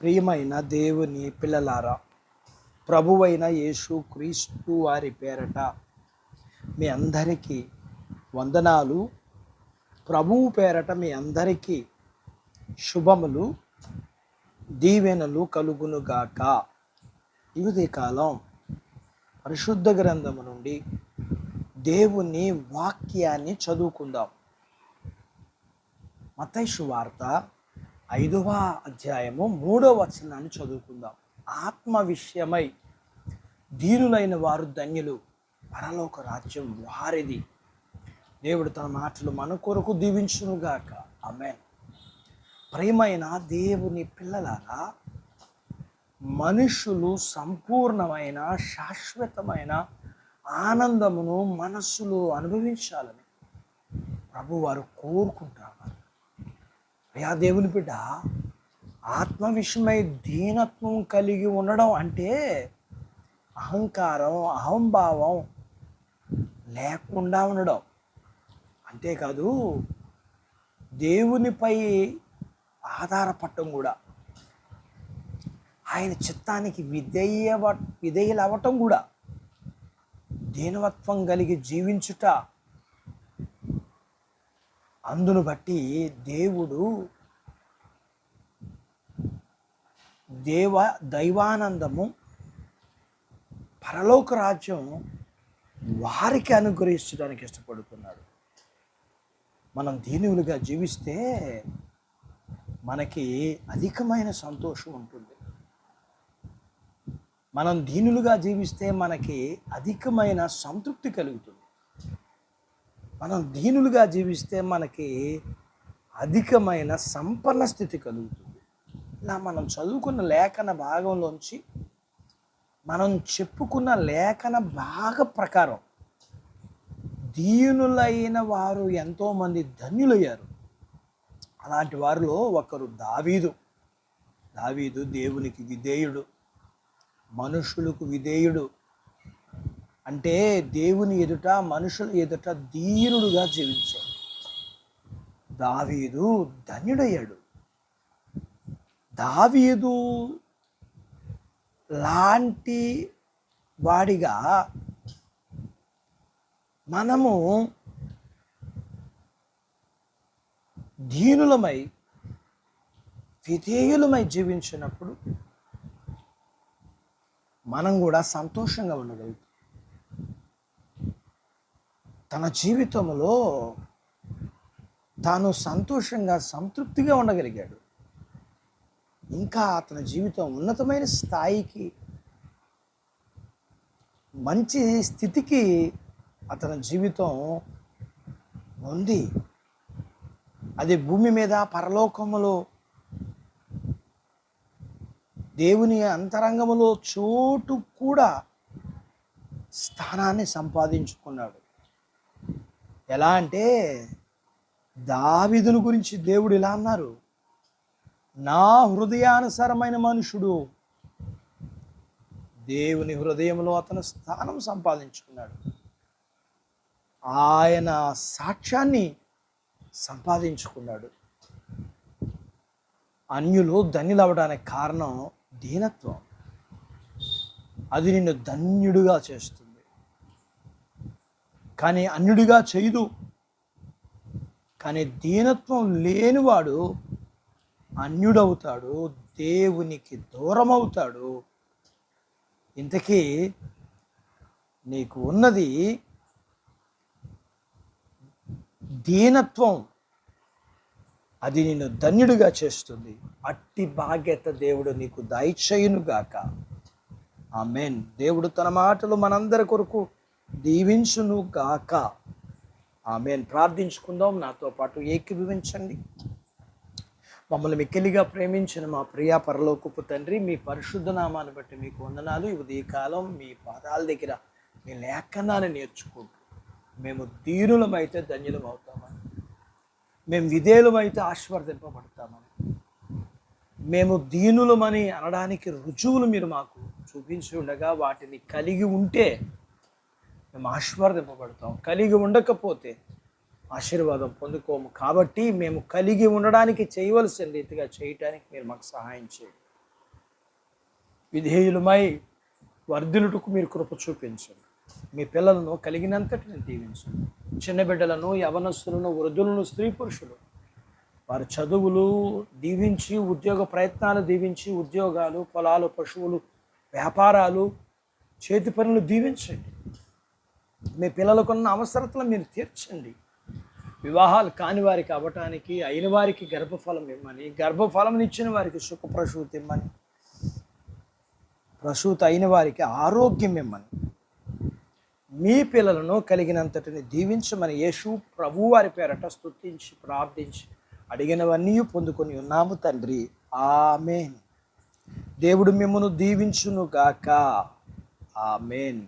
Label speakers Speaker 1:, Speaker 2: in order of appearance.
Speaker 1: ప్రియమైన దేవుని పిల్లలారా, ప్రభువైన యేసు క్రీస్తు వారి పేరట మీ అందరికీ వందనాలు. ప్రభువు పేరట మీ అందరికీ శుభములు, దీవెనలు కలుగునుగాక. ఈ కాలం పరిశుద్ధ గ్రంథము నుండి దేవుని వాక్యాన్ని చదువుకుందాం. మత్తయి సువార్త 5వ అధ్యాయము 3వ వచనాన్ని చదువుకుందాం. ఆత్మ విషయమై దీనులైన వారు ధన్యులు, పరలోక రాజ్యం వారిది. దేవుడు తన మాటలు మన కొరకు దీవించునుగాక. ఆమేన్. ప్రియమైన దేవుని పిల్లలారా, మనుషులు సంపూర్ణమైన శాశ్వతమైన ఆనందమును మనస్సులో అనుభవించాలని ప్రభువారు కోరుకుంటున్నారు. అయా దేవుని బిడ్డ, ఆత్మ విషయమై దీనత్వం కలిగి ఉండడం అంటే అహంకారం, అహంభావం లేకుండా ఉండడం. అంతేకాదు, దేవునిపై ఆధారపడటం కూడా, ఆయన చిత్తానికి విధేయులవ్వటం కూడా, దీనవత్వం కలిగి జీవించుట. అందును బట్టి దేవుడు దైవానందము, పరలోక రాజ్యం వారికి అనుగ్రహించడానికి ఇష్టపడుతున్నాడు. మనం దీనులుగా జీవిస్తే మనకి అధికమైన సంతోషం ఉంటుంది. మనం దీనులుగా జీవిస్తే మనకి అధికమైన సంతృప్తి కలుగుతుంది. మనం దీనులుగా జీవిస్తే మనకి అధికమైన సంపన్న స్థితి కలుగుతుంది. ఇలా మనం చదువుకున్న లేఖన భాగంలోంచి మనం చెప్పుకున్న లేఖన భాగ ప్రకారం దీనులైన వారు ఎంతోమంది ధన్యులయ్యారు. అలాంటి వారిలో ఒకరు దావీదు. దేవునికి విధేయుడు, మనుషులకు విధేయుడు. అంటే దేవుని ఎదుట, మనుషుల ఎదుట దీనుడుగా జీవించాడు. దావీదు ధన్యుడయ్యాడు. దావీదు లాంటి వాడిగా మనము దీనులమై, విధేయులమై జీవించినప్పుడు మనం కూడా సంతోషంగా ఉండగలుగుతాం. తన జీవితంలో తాను సంతోషంగా, సంతృప్తిగా ఉండగలిగాడు. ఇంకా అతని జీవితం ఉన్నతమైన స్థాయికి, మంచి స్థితికి అతని జీవితం ఉంది. అది భూమి మీద, పరలోకములో, దేవుని అంతరంగములో చోటు కూడా, స్థానాన్ని సంపాదించుకున్నాడు. ఎలా అంటే, దావీదును గురించి దేవుడు ఇలా అన్నారు: నా హృదయానుసారమైన మనుషుడు. దేవుని హృదయంలో అతను స్థానం సంపాదించుకున్నాడు. ఆయన సాక్ష్యాన్ని సంపాదించుకున్నాడు. అన్యులు ధన్యులవ్వడానికి కారణం దీనత్వం. అది నిన్ను ధన్యుడిగా చేస్తుంది, కానీ అన్యుడిగా చేయదు. కానీ దీనత్వం లేనివాడు అన్యుడవుతాడు, దేవునికి దూరం అవుతాడు. ఇంతకీ నీకు ఉన్నది దీనత్వం. అది నిన్ను ధన్యుడిగా చేస్తుంది. అట్టి బాధ్యత దేవుడు నీకు దయచేయునుగాక. ఆమేన్. దేవుడు తన మాటలు మనందరి కొరకు దీవించును గాక. ఆమేన్. ప్రార్థించుకుందాం. నాతో పాటు ఏకీభవించండి. మమ్మల్ని మిక్కిలిగా ప్రేమించిన మా ప్రియ పరలోకపు తండ్రి, మీ పరిశుద్ధ నామాన్ని బట్టి మీకు వందనాలు. ఈ ఉదయకాలం మీ పాదాల దగ్గర మీ లేఖనాన్ని నేర్చుకుంటూ మేము దీనులమైతే ధన్యులం అవుతామని, మేము విధేయులమైతే ఆశీర్వదింపబడతామని, మేము దీనులమని అనడానికి రుజువులు మీరు మాకు చూపించి ఉండగా వాటిని కలిగి ఉంటే మేము ఆశీర్వదింపబడతాం. కలిగి ఉండకపోతే ఆశీర్వాదం పొందుకోము. కాబట్టి మేము కలిగి ఉండడానికి చేయవలసిన రీతిగా చేయటానికి మీరు మాకు సహాయం చేయండి. విధేయులమై వర్ధిల్లుటకు మీరు కృప చూపించండి. మీ పిల్లలను కలిగినంతటిని దీవించండి. చిన్న బిడ్డలను, యవనస్తులను, వృద్ధులను, స్త్రీ పురుషులు వారి చదువులు దీవించి, ఉద్యోగ ప్రయత్నాలు దీవించి, ఉద్యోగాలు, పొలాలు, పశువులు, వ్యాపారాలు, చేతి పనులు దీవించండి. మీ పిల్లలకున్న అవసరతలను మీరు తీర్చండి. వివాహాలు కాని వారికి అవ్వటానికి, అయిన వారికి గర్భఫలం ఇమ్మని, గర్భఫలం ఇచ్చిన వారికి సుఖ ప్రసూతి ఇమ్మని, ప్రసూతి అయిన వారికి ఆరోగ్యం ఇమ్మని, మీ పిల్లలను కలిగినంతటిని దీవించమని యేసు ప్రభు వారి పేరట స్తుతించి ప్రార్థించి అడిగినవన్నీ పొందుకొని ఉన్నాము తండ్రి. ఆమేన్. దేవుడు మిమ్మును దీవించును గాక. ఆమేన్.